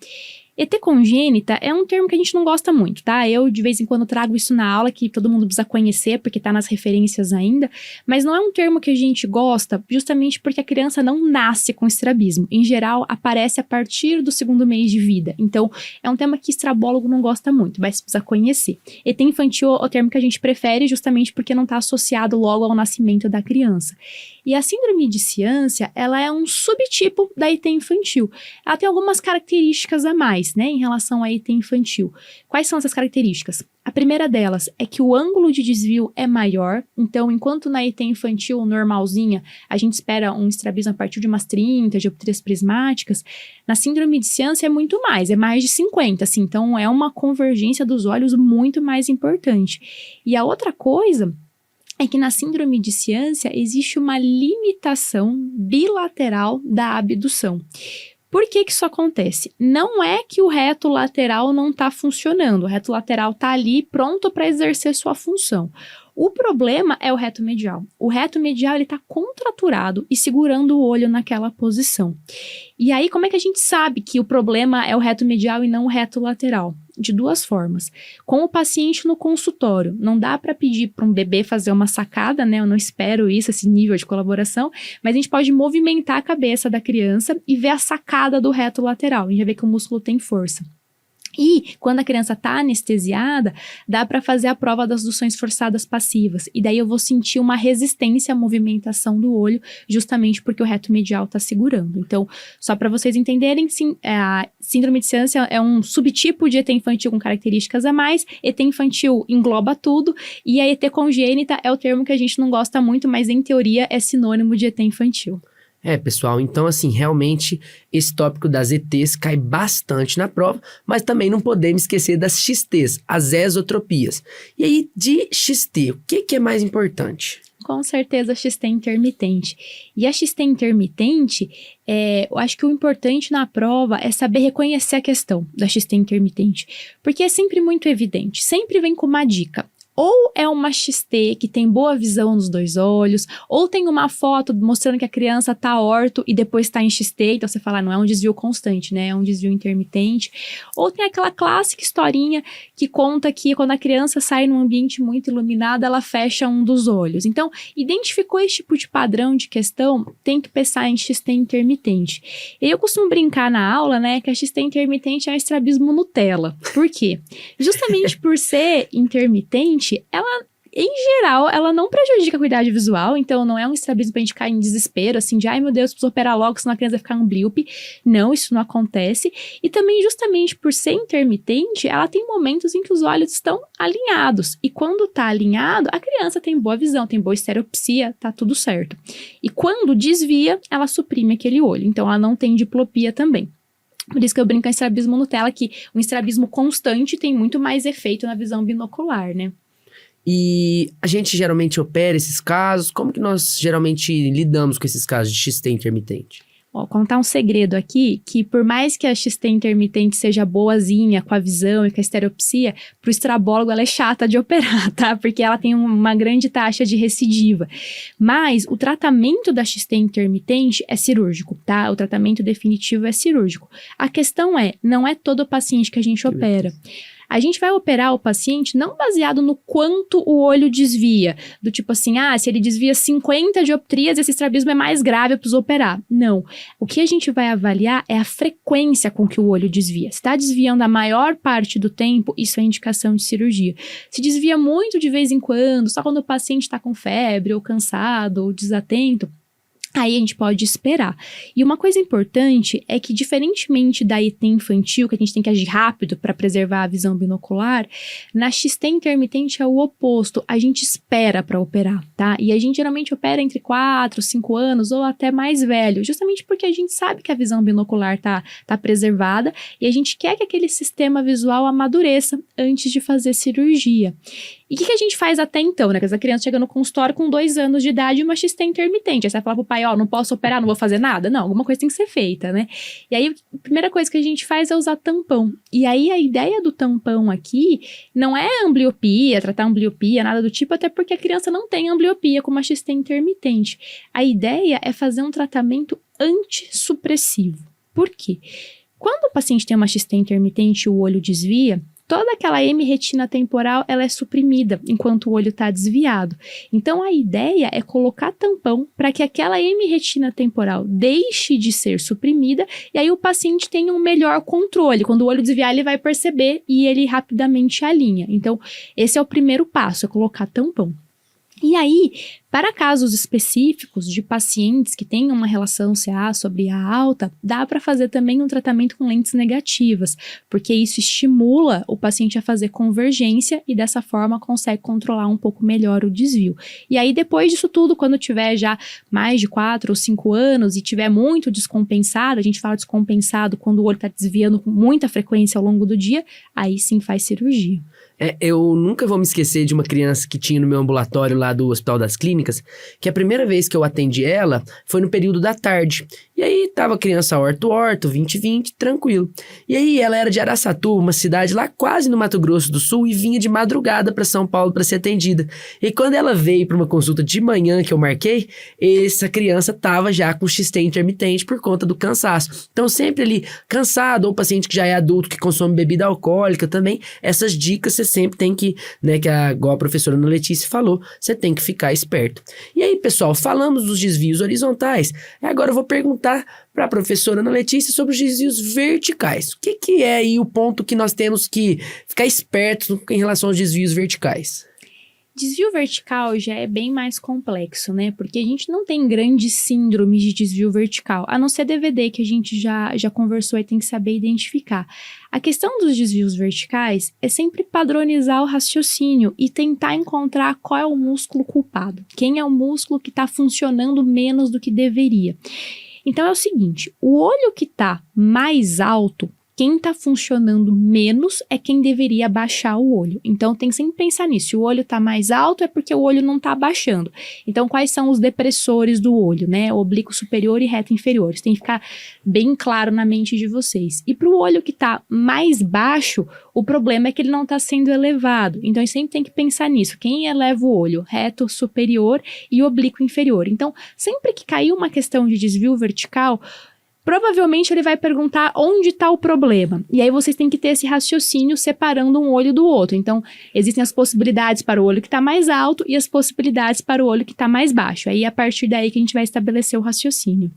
ET congênita é um termo que a gente não gosta muito, tá? Eu, de vez em quando, trago isso na aula, que todo mundo precisa conhecer, porque tá nas referências ainda, mas não é um termo que a gente gosta, justamente porque a criança não nasce com estrabismo. Em geral, aparece a partir do 2º mês de vida. Então, é um tema que estrabólogo não gosta muito, mas precisa conhecer. ET infantil é o termo que a gente prefere, justamente porque não tá associado logo ao nascimento da criança. E a síndrome de ciância, ela é um subtipo da ET infantil. Ela tem algumas características a mais, né, em relação à ET infantil. Quais são essas características? A primeira delas é que o ângulo de desvio é maior, então enquanto na ET infantil normalzinha a gente espera um estrabismo a partir de umas 30 dioptrias prismáticas, na síndrome de ciância é muito mais, é mais de 50, assim, então é uma convergência dos olhos muito mais importante. E a outra coisa é que na síndrome de ciância existe uma limitação bilateral da abdução. Por que isso acontece? Não é que o reto lateral não está funcionando, o reto lateral está ali pronto para exercer sua função. O problema é o reto medial. O reto medial está contraturado e segurando o olho naquela posição. E aí, como é que a gente sabe que o problema é o reto medial e não o reto lateral? De 2 formas. Com o paciente no consultório, não dá para pedir para um bebê fazer uma sacada, né? Eu não espero isso, esse nível de colaboração, mas a gente pode movimentar a cabeça da criança e ver a sacada do reto lateral. A gente vai ver que o músculo tem força. E, quando a criança está anestesiada, dá para fazer a prova das abduções forçadas passivas. E daí eu vou sentir uma resistência à movimentação do olho, justamente porque o reto medial está segurando. Então, só para vocês entenderem, sim, a síndrome de ciância é um subtipo de ET infantil com características a mais. ET infantil engloba tudo. E a ET congênita é o termo que a gente não gosta muito, mas em teoria é sinônimo de ET infantil. Pessoal, então assim, realmente esse tópico das ETs cai bastante na prova, mas também não podemos esquecer das XTs, as exotropias. E aí, de XT, o que é mais importante? Com certeza a XT intermitente. E a XT intermitente, eu acho que o importante na prova é saber reconhecer a questão da XT intermitente, porque é sempre muito evidente, sempre vem com uma dica. Ou é uma XT que tem boa visão nos dois olhos, ou tem uma foto mostrando que a criança tá orto e depois tá em XT, então você fala, não é um desvio constante, né? É um desvio intermitente. Ou tem aquela clássica historinha que conta que quando a criança sai num ambiente muito iluminado, ela fecha um dos olhos. Então, identificou esse tipo de padrão de questão, tem que pensar em XT intermitente. E eu costumo brincar na aula, né, que a XT intermitente é um estrabismo Nutella. Por quê? Justamente por ser intermitente, ela, em geral, ela não prejudica a acuidade visual, então não é um estrabismo pra gente ficar em desespero, assim, de ai meu Deus, preciso operar logo, senão a criança vai ficar amblíope. Não, isso não acontece. E também, justamente por ser intermitente, ela tem momentos em que os olhos estão alinhados. E quando tá alinhado, a criança tem boa visão, tem boa estereopsia, tá tudo certo. E quando desvia, ela suprime aquele olho, então ela não tem diplopia também. Por isso que eu brinco com estrabismo Nutella, que um estrabismo constante tem muito mais efeito na visão binocular, né? E a gente geralmente opera esses casos? Como que nós geralmente lidamos com esses casos de XT intermitente? Ó, contar um segredo aqui, que por mais que a XT intermitente seja boazinha com a visão e com a estereopsia, pro estrabólogo ela é chata de operar, tá? Porque ela tem uma grande taxa de recidiva. Mas o tratamento da XT intermitente é cirúrgico, tá? O tratamento definitivo é cirúrgico. A questão não é todo paciente que a gente opera. A gente vai operar o paciente não baseado no quanto o olho desvia, do tipo assim, se ele desvia 50 dioptrias, esse estrabismo é mais grave, eu preciso operar. Não. O que a gente vai avaliar é a frequência com que o olho desvia. Se está desviando a maior parte do tempo, isso é indicação de cirurgia. Se desvia muito de vez em quando, só quando o paciente está com febre, ou cansado, ou desatento, aí a gente pode esperar. E uma coisa importante é que, diferentemente da ET infantil, que a gente tem que agir rápido para preservar a visão binocular, na XT intermitente é o oposto. A gente espera para operar, tá? E a gente geralmente opera entre 4, 5 anos ou até mais velho, justamente porque a gente sabe que a visão binocular tá preservada e a gente quer que aquele sistema visual amadureça antes de fazer cirurgia. E o que a gente faz até então, né? Porque a criança chega no consultório com 2 anos de idade e uma XT intermitente. Aí você vai falar pro pai, não posso operar, não vou fazer nada? Não, alguma coisa tem que ser feita, né? E aí, a primeira coisa que a gente faz é usar tampão. E aí, a ideia do tampão aqui não é ambliopia, tratar ambliopia, nada do tipo, até porque a criança não tem ambliopia com uma XT intermitente. A ideia é fazer um tratamento antissupressivo. Por quê? Quando o paciente tem uma XT intermitente e o olho desvia, toda aquela hemiretina temporal, ela é suprimida enquanto o olho está desviado. Então, a ideia é colocar tampão para que aquela hemiretina temporal deixe de ser suprimida e aí o paciente tenha um melhor controle. Quando o olho desviar, ele vai perceber e ele rapidamente alinha. Então, esse é o primeiro passo, é colocar tampão. E aí, para casos específicos de pacientes que têm uma relação CA sobre A alta, dá para fazer também um tratamento com lentes negativas, porque isso estimula o paciente a fazer convergência e dessa forma consegue controlar um pouco melhor o desvio. E aí, depois disso tudo, quando tiver já mais de 4 ou 5 anos e tiver muito descompensado, a gente fala descompensado quando o olho está desviando com muita frequência ao longo do dia, aí sim faz cirurgia. Eu nunca vou me esquecer de uma criança que tinha no meu ambulatório lá do Hospital das Clínicas, que a primeira vez que eu atendi ela foi no período da tarde. E aí tava a criança orto, 20/20, tranquilo. E aí ela era de Araçatuba, uma cidade lá quase no Mato Grosso do Sul, e vinha de madrugada para São Paulo para ser atendida. E quando ela veio para uma consulta de manhã que eu marquei, essa criança tava já com XT intermitente por conta do cansaço. Então sempre ali, cansado, ou paciente que já é adulto, que consome bebida alcoólica também, essas dicas você sempre tem que, né, igual a professora Ana Letícia falou, você tem que ficar esperto. E aí, pessoal, falamos dos desvios horizontais, agora eu vou perguntar para a professora Ana Letícia sobre os desvios verticais. O que é aí o ponto que nós temos que ficar espertos em relação aos desvios verticais? Desvio vertical já é bem mais complexo, né? Porque a gente não tem grandes síndromes de desvio vertical, a não ser DVD que a gente já conversou e tem que saber identificar. A questão dos desvios verticais é sempre padronizar o raciocínio e tentar encontrar qual é o músculo culpado, quem é o músculo que está funcionando menos do que deveria. Então é o seguinte, o olho que está mais alto, quem está funcionando menos é quem deveria abaixar o olho. Então, tem que sempre pensar nisso. Se o olho está mais alto, é porque o olho não está abaixando. Então, quais são os depressores do olho, né? Oblíquo superior e reto inferior. Isso tem que ficar bem claro na mente de vocês. E para o olho que está mais baixo, o problema é que ele não está sendo elevado. Então, a gente sempre tem que pensar nisso. Quem eleva o olho? Reto superior e oblíquo inferior. Então, sempre que cair uma questão de desvio vertical, provavelmente ele vai perguntar onde está o problema. E aí vocês têm que ter esse raciocínio separando um olho do outro. Então, existem as possibilidades para o olho que está mais alto e as possibilidades para o olho que está mais baixo. Aí, a partir daí que a gente vai estabelecer o raciocínio.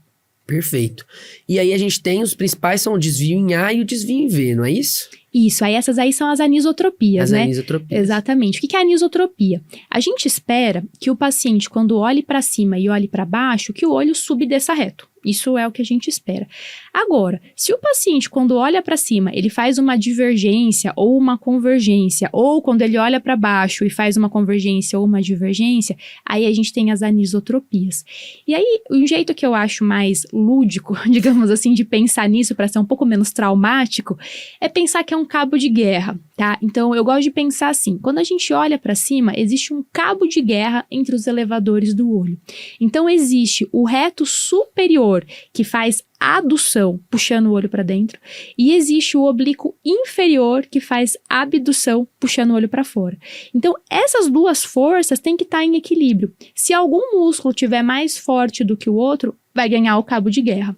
Perfeito. E aí a gente tem, os principais são o desvio em A e o desvio em V, não é isso? Isso, aí essas aí são as anisotropias, né? Anisotropias. Exatamente. O que é anisotropia? A gente espera que o paciente, quando olhe para cima e olhe para baixo, que o olho subdesça reto. Isso é o que a gente espera. Agora, se o paciente, quando olha para cima, ele faz uma divergência ou uma convergência, ou quando ele olha para baixo e faz uma convergência ou uma divergência, aí a gente tem as anisotropias. E aí, um jeito que eu acho mais lúdico, digamos assim, de pensar nisso para ser um pouco menos traumático, é pensar que é um cabo de guerra, tá? Então, eu gosto de pensar assim, quando a gente olha para cima, existe um cabo de guerra entre os elevadores do olho. Então, existe o reto superior, que faz adução, puxando o olho para dentro, e existe o oblíquo inferior, que faz abdução, puxando o olho para fora. Então, essas duas forças têm que estar em equilíbrio. Se algum músculo tiver mais forte do que o outro, vai ganhar o cabo de guerra.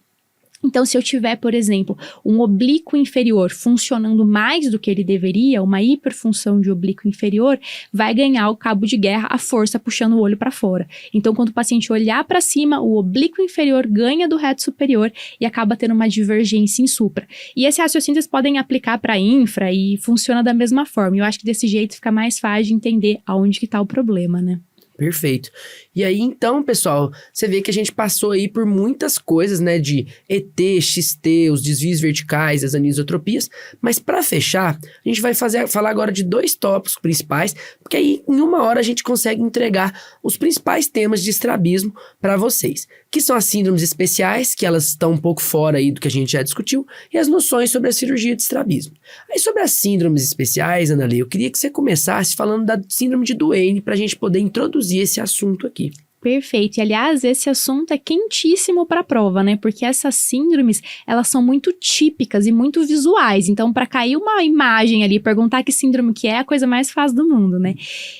Então, se eu tiver, por exemplo, um oblíquo inferior funcionando mais do que ele deveria, uma hiperfunção de oblíquo inferior, vai ganhar o cabo de guerra, a força puxando o olho para fora. Então, quando o paciente olhar para cima, o oblíquo inferior ganha do reto superior e acaba tendo uma divergência em supra. E esse raciocínio vocês podem aplicar para infra e funciona da mesma forma. Eu acho que desse jeito fica mais fácil de entender aonde que está o problema, né? Perfeito. E aí, então, pessoal, você vê que a gente passou aí por muitas coisas, né, de ET, XT, os desvios verticais, as anisotropias, mas para fechar, a gente vai falar agora de 2 tópicos principais, porque aí em uma hora a gente consegue entregar os principais temas de estrabismo para vocês, que são as síndromes especiais, que elas estão um pouco fora aí do que a gente já discutiu, e as noções sobre a cirurgia de estrabismo. Aí sobre as síndromes especiais, Ana Lê, eu queria que você começasse falando da síndrome de Duane, para a gente poder introduzir esse assunto aqui. Perfeito. E, aliás, esse assunto é quentíssimo para a prova, né? Porque essas síndromes, elas são muito típicas e muito visuais. Então, para cair uma imagem ali, perguntar que síndrome que é a coisa mais fácil do mundo, né?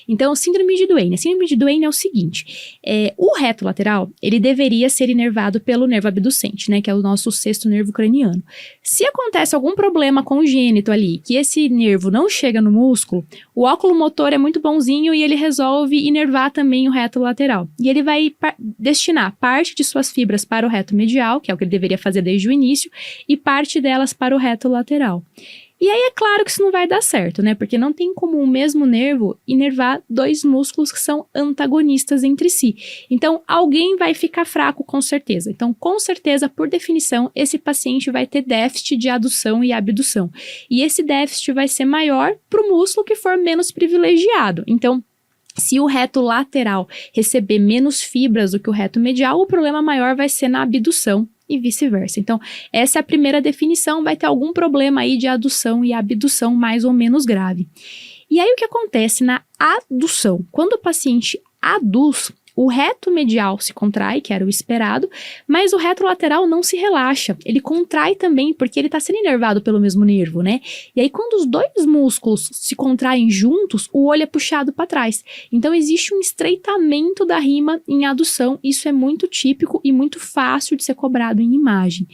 Então, síndrome de Duane. A síndrome de Duane é o seguinte. O reto lateral, ele deveria ser inervado pelo nervo abducente, né? Que é o nosso sexto nervo craniano. Se acontece algum problema congênito ali, que esse nervo não chega no músculo, o óculo motor é muito bonzinho e ele resolve inervar também o reto lateral. E ele vai destinar parte de suas fibras para o reto medial, que é o que ele deveria fazer desde o início, e parte delas para o reto lateral. E aí é claro que isso não vai dar certo, né? Porque não tem como o mesmo nervo inervar 2 músculos que são antagonistas entre si. Então, alguém vai ficar fraco com certeza. Então, com certeza, por definição, esse paciente vai ter déficit de adução e abdução. E esse déficit vai ser maior para o músculo que for menos privilegiado. Então, se o reto lateral receber menos fibras do que o reto medial, o problema maior vai ser na abdução e vice-versa. Então, essa é a primeira definição, vai ter algum problema aí de adução e abdução mais ou menos grave. E aí, o que acontece na adução? Quando o paciente aduz, o reto medial se contrai, que era o esperado, mas o reto lateral não se relaxa. Ele contrai também, porque ele está sendo inervado pelo mesmo nervo, né? E aí, quando os 2 músculos se contraem juntos, o olho é puxado para trás. Então, existe um estreitamento da rima em adução. Isso é muito típico e muito fácil de ser cobrado em imagem.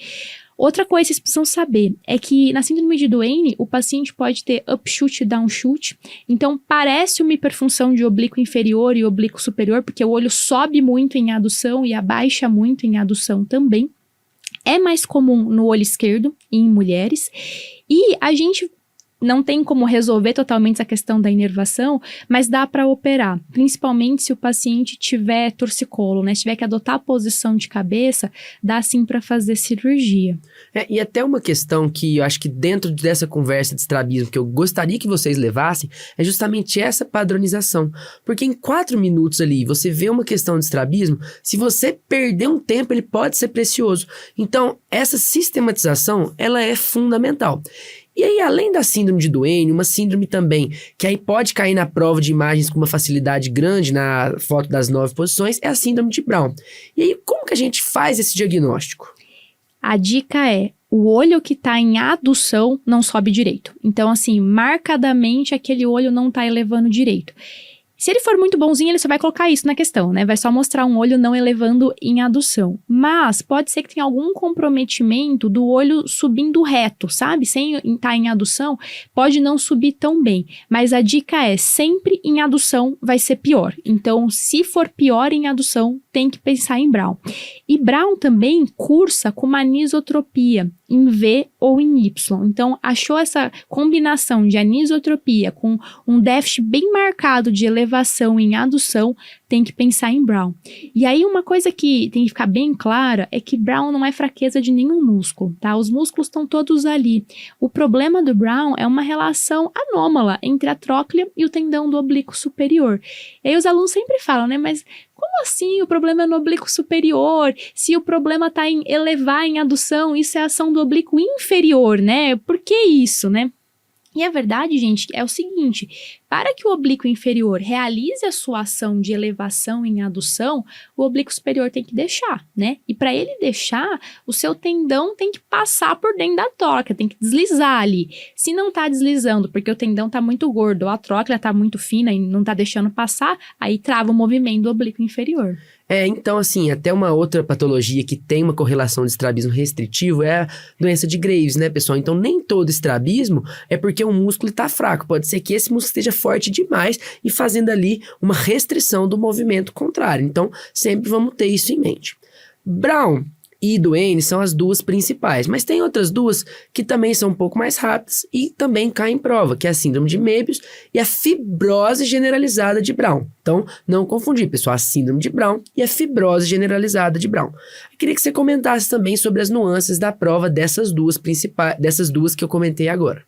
Outra coisa que vocês precisam saber é que na síndrome de Duane, o paciente pode ter upshoot e downshoot. Então, parece uma hiperfunção de oblíquo inferior e oblíquo superior, porque o olho sobe muito em adução e abaixa muito em adução também. É mais comum no olho esquerdo, em mulheres. E a gente não tem como resolver totalmente essa questão da inervação, mas dá para operar, principalmente se o paciente tiver torcicolo, né? Se tiver que adotar a posição de cabeça, dá sim para fazer cirurgia. E até uma questão que eu acho que dentro dessa conversa de estrabismo que eu gostaria que vocês levassem é justamente essa padronização. Porque em 4 minutos ali, você vê uma questão de estrabismo, se você perder um tempo, ele pode ser precioso. Então, essa sistematização, ela é fundamental. E aí, além da síndrome de Duane, uma síndrome também, que aí pode cair na prova de imagens com uma facilidade grande na foto das 9 posições, é a síndrome de Brown. E aí, como que a gente faz esse diagnóstico? A dica é, o olho que está em adução não sobe direito. Então, assim, marcadamente aquele olho não está elevando direito. Se ele for muito bonzinho, ele só vai colocar isso na questão, né? Vai só mostrar um olho não elevando em adução. Mas pode ser que tenha algum comprometimento do olho subindo reto, sabe? Sem estar em adução, pode não subir tão bem. Mas a dica é, sempre em adução vai ser pior. Então, se for pior em adução, tem que pensar em Brown. E Brown também cursa com uma anisotropia, em V ou em Y. Então, achou essa combinação de anisotropia com um déficit bem marcado de elevação em adução, tem que pensar em Brown. E aí, uma coisa que tem que ficar bem clara é que Brown não é fraqueza de nenhum músculo, tá? Os músculos estão todos ali. O problema do Brown é uma relação anômala entre a tróclea e o tendão do oblíquo superior. E aí, os alunos sempre falam, né? Mas como assim o problema é no oblíquo superior? Se o problema está em elevar em adução, isso é ação do oblíquo inferior, né? Por que isso, né? E a verdade, gente, é o seguinte, para que o oblíquo inferior realize a sua ação de elevação em adução, o oblíquo superior tem que deixar, né? E para ele deixar, o seu tendão tem que passar por dentro da tróclea, tem que deslizar ali. Se não tá deslizando porque o tendão tá muito gordo ou a tróclea tá muito fina e não tá deixando passar, aí trava o movimento do oblíquo inferior. Então, assim, até uma outra patologia que tem uma correlação de estrabismo restritivo é a doença de Graves, né, pessoal? Então, nem todo estrabismo é porque o músculo está fraco. Pode ser que esse músculo esteja forte demais e fazendo ali uma restrição do movimento contrário. Então, sempre vamos ter isso em mente. Brown e Duane são as duas principais, mas tem outras duas que também são um pouco mais rápidas e também caem em prova, que é a síndrome de Möbius e a fibrose generalizada de Brown. Então, não confundir, pessoal, a síndrome de Brown e a fibrose generalizada de Brown. Eu queria que você comentasse também sobre as nuances da prova dessas duas principais, dessas duas que eu comentei agora.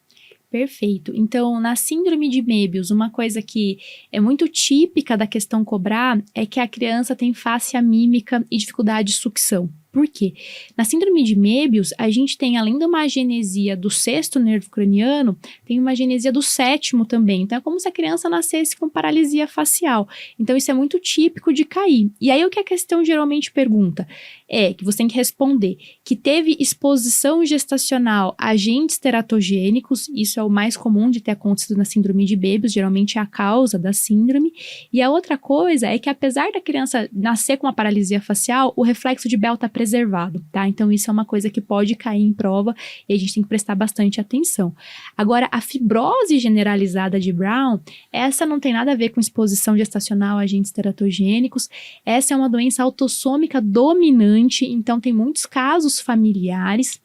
Perfeito. Então, na síndrome de Möbius, uma coisa que é muito típica da questão cobrar é que a criança tem face amímica e dificuldade de sucção. Por quê? Na síndrome de Möbius, a gente tem, além de uma agenesia do 6º nervo craniano, tem uma agenesia do 7º também. Então, é como se a criança nascesse com paralisia facial. Então, isso é muito típico de cair. E aí, o que a questão geralmente pergunta é, que você tem que responder, que teve exposição gestacional a agentes teratogênicos, isso é o mais comum de ter acontecido na síndrome de Möbius, geralmente é a causa da síndrome. E a outra coisa é que, apesar da criança nascer com uma paralisia facial, o reflexo de Bell está preservado, tá? Então, isso é uma coisa que pode cair em prova e a gente tem que prestar bastante atenção. Agora, a fibrose generalizada de Brown, essa não tem nada a ver com exposição gestacional a agentes teratogênicos, essa é uma doença autossômica dominante, então tem muitos casos familiares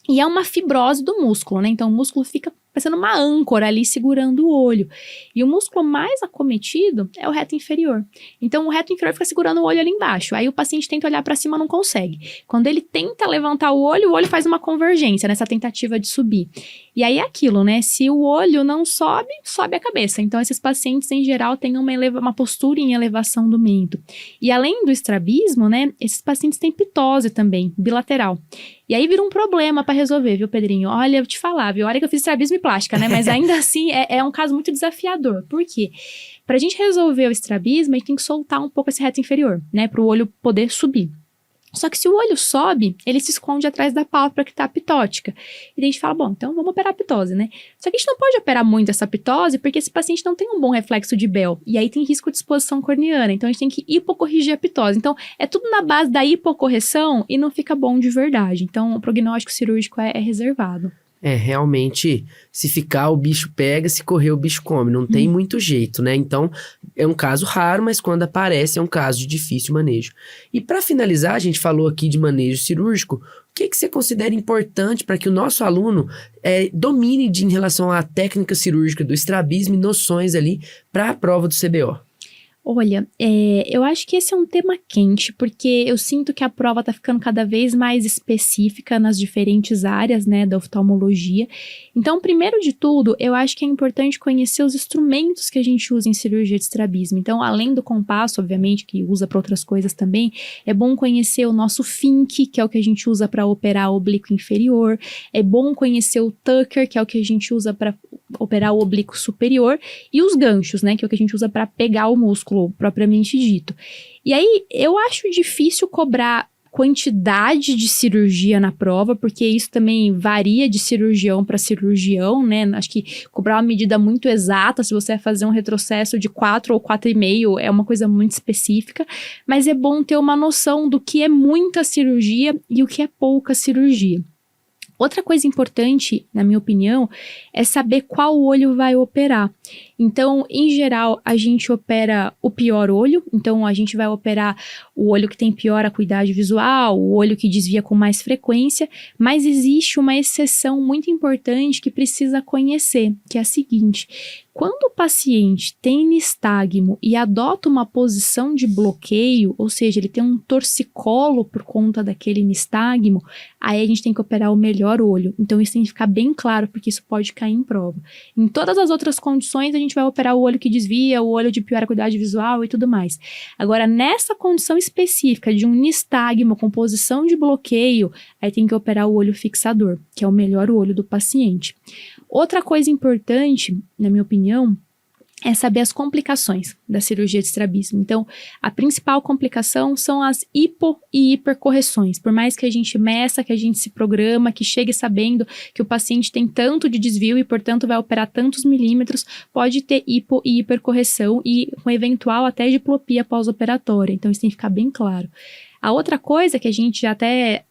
e é uma fibrose do músculo, né? Então, o músculo fica parecendo uma âncora ali segurando o olho. E o músculo mais acometido é o reto inferior. Então, o reto inferior fica segurando o olho ali embaixo. Aí o paciente tenta olhar para cima, não consegue. Quando ele tenta levantar o olho faz uma convergência nessa tentativa de subir. E aí é aquilo, né? Se o olho não sobe, sobe a cabeça. Então, esses pacientes, em geral, têm uma postura em elevação do mento. E além do estrabismo, né? Esses pacientes têm pitose também, bilateral. E aí vira um problema para resolver, viu, Pedrinho? Olha, eu te falar, viu? Olha que eu fiz estrabismo e plástica, né? Mas ainda assim é um caso muito desafiador. Por quê? Pra gente resolver o estrabismo, a gente tem que soltar um pouco esse reto inferior, né? Para o olho poder subir. Só que se o olho sobe, ele se esconde atrás da pálpebra que tá pitótica. E daí a gente fala, bom, então vamos operar a pitose, né? Só que a gente não pode operar muito essa pitose porque esse paciente não tem um bom reflexo de Bell. E aí tem risco de exposição corneana. Então a gente tem que hipocorrigir a pitose. Então é tudo na base da hipocorreção e não fica bom de verdade. Então o prognóstico cirúrgico é reservado. Realmente, se ficar, o bicho pega, se correr, o bicho come. Não tem muito jeito, né? Então, é um caso raro, mas quando aparece, é um caso de difícil manejo. E para finalizar, a gente falou aqui de manejo cirúrgico. O que você considera importante para que o nosso aluno domine em relação à técnica cirúrgica do estrabismo e noções ali para a prova do CBO? Olha, eu acho que esse é um tema quente, porque eu sinto que a prova está ficando cada vez mais específica nas diferentes áreas, né, da oftalmologia. Então, primeiro de tudo, eu acho que é importante conhecer os instrumentos que a gente usa em cirurgia de estrabismo. Então, além do compasso, obviamente, que usa para outras coisas também, é bom conhecer o nosso Fink, que é o que a gente usa para operar o oblíquo inferior. É bom conhecer o Tucker, que é o que a gente usa para operar o oblíquo superior, e os ganchos, né, que é o que a gente usa para pegar o músculo propriamente dito. E aí, eu acho difícil cobrar quantidade de cirurgia na prova, porque isso também varia de cirurgião para cirurgião, né? Acho que cobrar uma medida muito exata, se você vai fazer um retrocesso de 4 ou 4,5, é uma coisa muito específica, mas é bom ter uma noção do que é muita cirurgia e o que é pouca cirurgia. Outra coisa importante, na minha opinião, é saber qual olho vai operar. Então, em geral, a gente opera o pior olho. Então, a gente vai operar o olho que tem pior acuidade visual, o olho que desvia com mais frequência. Mas existe uma exceção muito importante que precisa conhecer, que é a seguinte: quando o paciente tem nistagmo e adota uma posição de bloqueio, ou seja, ele tem um torcicolo por conta daquele nistagmo, aí a gente tem que operar o melhor olho. Então, isso tem que ficar bem claro, porque isso pode cair em prova. Em todas as outras condições, a gente vai operar o olho que desvia, o olho de pior acuidade visual e tudo mais. Agora, nessa condição específica de um nistagmo com posição de bloqueio, aí tem que operar o olho fixador, que é o melhor olho do paciente. Outra coisa importante, na minha opinião, é saber as complicações da cirurgia de estrabismo. Então, a principal complicação são as hipo e hipercorreções. Por mais que a gente meça, que a gente se programa, que chegue sabendo que o paciente tem tanto de desvio e, portanto, vai operar tantos milímetros, pode ter hipo e hipercorreção e com eventual até diplopia pós-operatória. Então, isso tem que ficar bem claro. A outra coisa que a gente já até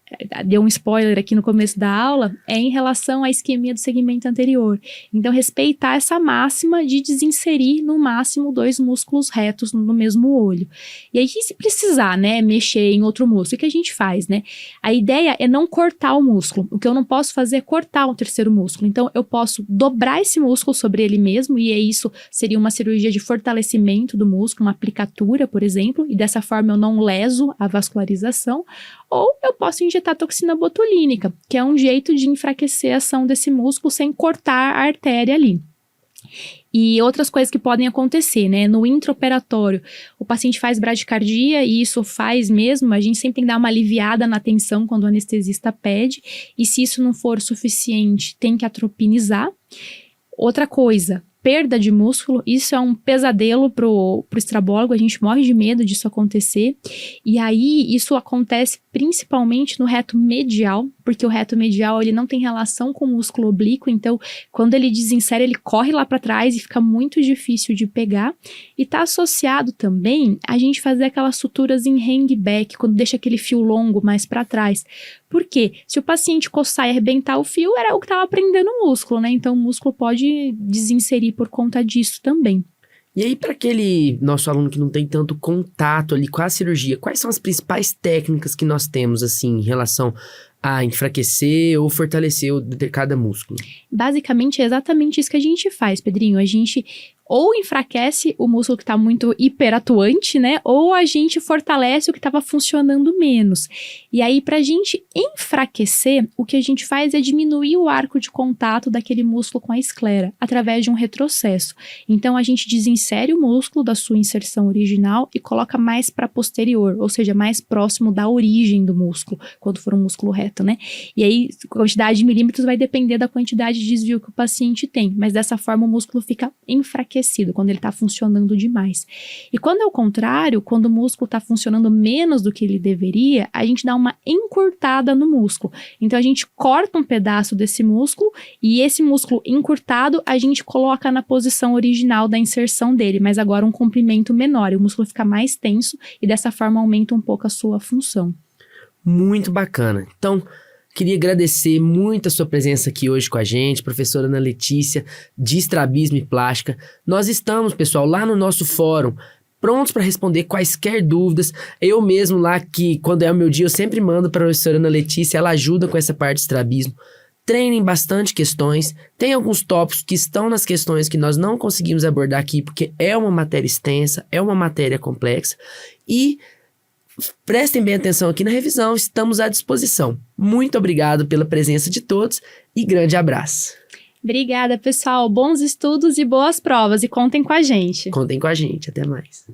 deu um spoiler aqui no começo da aula é em relação à isquemia do segmento anterior. Então, respeitar essa máxima de desinserir no máximo 2 músculos retos no mesmo olho. E aí, se precisar, né, mexer em outro músculo, o que a gente faz, né? A ideia é não cortar o músculo. O que eu não posso fazer é cortar o terceiro músculo. Então, eu posso dobrar esse músculo sobre ele mesmo, e isso seria uma cirurgia de fortalecimento do músculo, uma aplicatura, por exemplo, e dessa forma eu não leso a vascularização. Ou eu posso injetar toxina botulínica, que é um jeito de enfraquecer a ação desse músculo sem cortar a artéria ali. E outras coisas que podem acontecer, né? No intraoperatório, o paciente faz bradicardia e isso faz mesmo, a gente sempre tem que dar uma aliviada na tensão quando o anestesista pede, e se isso não for suficiente, tem que atropinizar. Outra coisa, perda de músculo, isso é um pesadelo pro estrabólogo, a gente morre de medo disso acontecer, e aí isso acontece principalmente no reto medial, porque o reto medial ele não tem relação com o músculo oblíquo, então quando ele desinsere ele corre lá para trás e fica muito difícil de pegar, e tá associado também a gente fazer aquelas suturas em hangback, quando deixa aquele fio longo mais para trás. Por quê? Se o paciente coçar e arrebentar o fio, era o que estava prendendo o músculo, né? Então o músculo pode desinserir por conta disso também. E aí, para aquele nosso aluno que não tem tanto contato ali com a cirurgia, quais são as principais técnicas que nós temos, assim, em relação a enfraquecer ou fortalecer cada músculo? Basicamente, é exatamente isso que a gente faz, Pedrinho. A gente ou enfraquece o músculo que está muito hiperatuante, né? Ou a gente fortalece o que estava funcionando menos. E aí, para a gente enfraquecer, o que a gente faz é diminuir o arco de contato daquele músculo com a esclera, através de um retrocesso. Então, a gente desinsere o músculo da sua inserção original e coloca mais para posterior, ou seja, mais próximo da origem do músculo, quando for um músculo reto, né? E aí, a quantidade de milímetros vai depender da quantidade de desvio que o paciente tem, mas dessa forma o músculo fica enfraquecido quando ele está funcionando demais. E quando é o contrário, quando o músculo está funcionando menos do que ele deveria, a gente dá uma encurtada no músculo. Então a gente corta um pedaço desse músculo e esse músculo encurtado a gente coloca na posição original da inserção dele, mas agora um comprimento menor, e o músculo fica mais tenso e dessa forma aumenta um pouco a sua função. Muito bacana. Então, Queria agradecer muito a sua presença aqui hoje com a gente, professora Ana Letícia, de Estrabismo e Plástica. Nós estamos, pessoal, lá no nosso fórum, prontos para responder quaisquer dúvidas. Eu mesmo lá, que quando é o meu dia, eu sempre mando para a professora Ana Letícia, ela ajuda com essa parte de estrabismo. Treinem bastante questões, tem alguns tópicos que estão nas questões que nós não conseguimos abordar aqui, porque é uma matéria extensa, é uma matéria complexa, e prestem bem atenção aqui na revisão, estamos à disposição. Muito obrigado pela presença de todos e grande abraço. Obrigada, pessoal. Bons estudos e boas provas. E contem com a gente. Contem com a gente. Até mais.